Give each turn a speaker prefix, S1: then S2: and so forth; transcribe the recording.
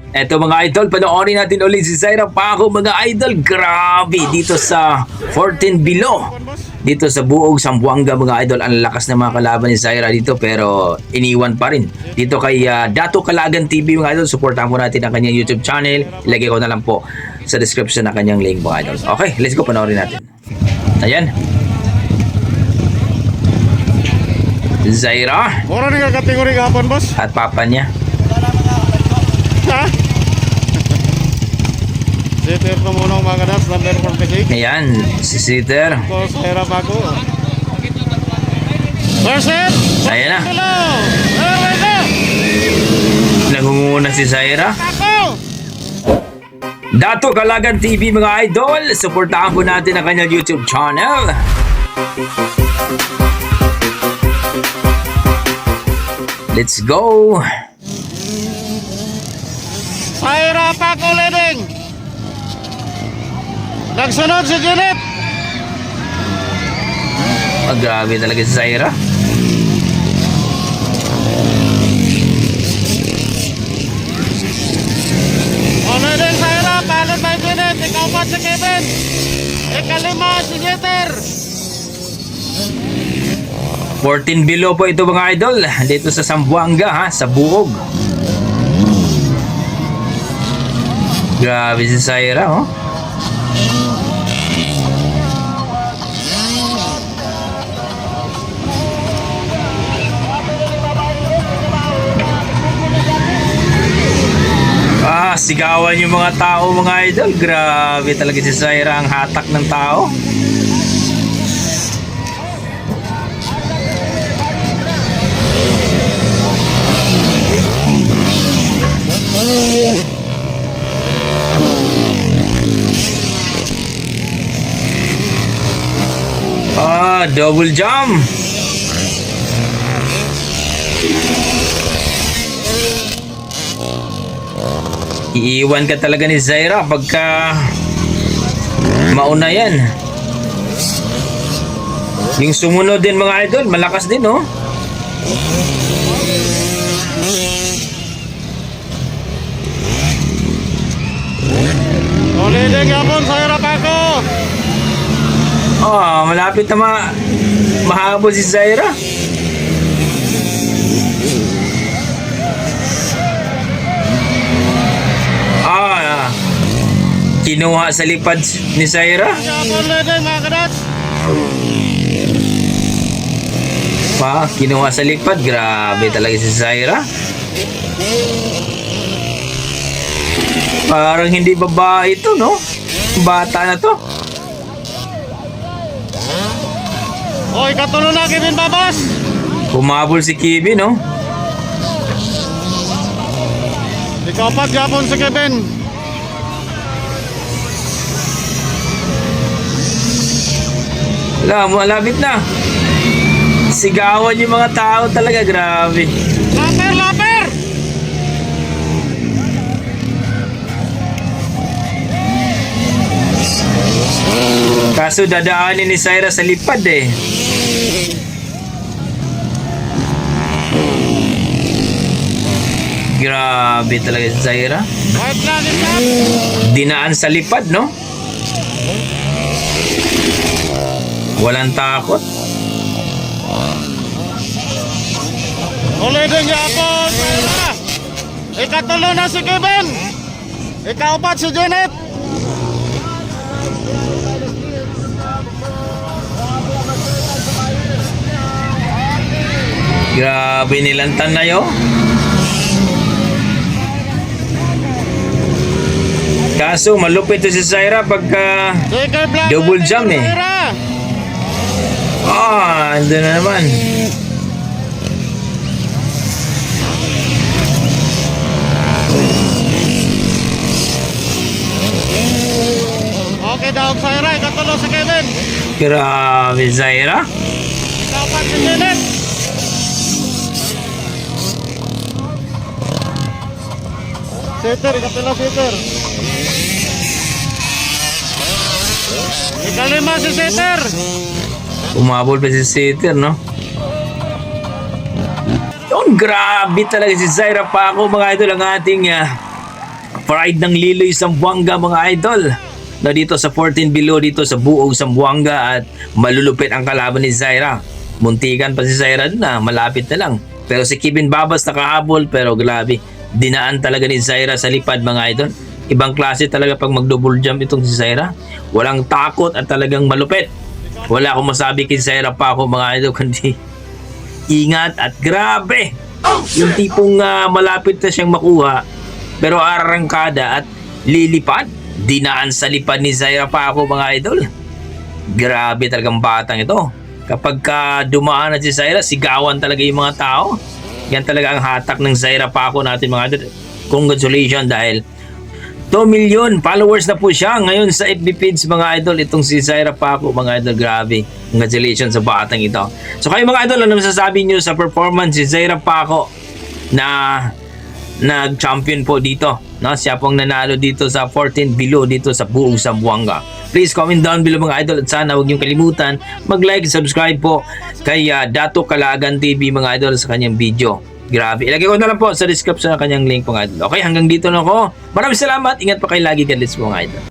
S1: Eto mga idol, panoorin natin ulit si Zaira Paco mga idol. Grabe dito sa 14 Below. Dito sa Buog, Zamboanga mga idol. Ang lakas ng mga kalaban ni Zaira dito pero iniwan pa rin. Dito kay Dato Calagan TV mga idol. Supportahan po natin ang kanyang YouTube channel. Ilagay ko na lang po sa description ng kanyang link mga idol. Okay, let's go, panoorin natin. Ayan. Zaira
S2: Mura rin ka kategori kahapon, boss.
S1: at papa niya.
S2: Ha? Sitter ko muna mga kadas, number 46.
S1: Ayan, si Sitter.
S2: Ko sa hirap ako. Verset!
S1: Ayan na.
S2: Hello! Hello!
S1: Nangunguna si Zaira.
S2: Ako!
S1: Dato Calagan TV mga idol, suportahan po natin ang kanyang YouTube channel. Let's go!
S2: Sa hirap ako, leading! Nagsunod si Janet!
S1: Grabe talaga si Zaira.
S2: O leading sa hirap, palad by Janet, ikaw pa si Kevin! Ikalima si Jeter!
S1: 14 Below po ito mga idol, dito sa Zamboanga ha, sa Buog. Grabe si Zaira oh. Sigawan yung mga tao mga idol. Grabe talaga si Zaira, ang hatak ng tao. Double jump. Iiwan ka talaga ni Zaira pagka mauna yan. Yung sumunod din mga idol, malakas din oh.
S2: O leading yapon sa hirap ako!
S1: Malapit na mahabol si Zaira. Kinuha sa lipad ni Zaira.
S2: Yapon leading mga kadas!
S1: Kinuha sa lipad. Grabe talaga si Zaira. Parang hindi babae ito, no? Bata na to.
S2: O ikatulo na Kevin Babas!
S1: Humabol si Kevin, no?
S2: Ikaw pa yapon si Kevin!
S1: Malapit na. Sigawan yung mga tao talaga. Grabe.
S2: Laper! Laper!
S1: Kaso dadaanin ni Zaira sa lipad eh. Grabe talaga si Zaira.
S2: White flag is up!
S1: Dinaan sa lipad, no? Walang takot.
S2: O leading yapon! Ikatulo na si Kevin! Ikaapat si Janet!
S1: Grabe nilantan na yun. Kaso malupit to si Zaira pagka
S2: Checker black!
S1: double jump eh. Andun na naman.
S2: Okay daw sa Ira, ikatulo si Kevin!
S1: Grabe Zaira.
S2: Ikaapat si Janet! Sitter, ikatilo sitter! Ikalima si Sitter!
S1: Umabol pa si Sitter, no? Yun, grabe talaga si Zaira Paco mga idol, ang ating Pride ng Liloy Zamboanga mga idol. Na dito sa 14 below dito sa Buog Zamboanga at malulupit ang kalaban ni Zaira. Muntikan pa si Zaira dun na, malapit na lang. Pero si Kevin Babas nakahabol pero grabe. Dinaan talaga ni Zaira sa lipad mga idol. Ibang klase talaga pag mag-double jump itong si Zaira. Walang takot at talagang malupit. Wala akong masabi kay Zaira pa ako mga idol kundi ingat at grabe. Yung tipong malapit na siyang makuha pero arangkada at lilipad. Dinaan sa lipad ni Zaira pa ako mga idol. Grabe talagang batang ito. Kapag dumaan na si Zaira, sigawan talaga yung mga tao. Yan talaga ang hatak ng Zaira pa ako natin mga idol. Congratulations dahil 2 million followers na po siya ngayon sa FB page mga idol. Itong si Zaira Paco mga idol, grabe. Congratulations sa batang ito. So kayo mga idol, ano masasabi nyo sa performance si Zaira Paco na nag-champion po dito? No? Siya pong nanalo dito sa 14 below dito sa Buog Zamboanga. Please comment down below mga idol at sana huwag niyong kalimutan mag-like and subscribe po kay Dato Kalagan TV mga idol sa kanyang video. Grabe. Ilagay ko na lang po sa description ng kanyang link mga idol. Okay, hanggang dito na ako. Maraming salamat. Ingat pa kayo lagi. God bless po mga idol.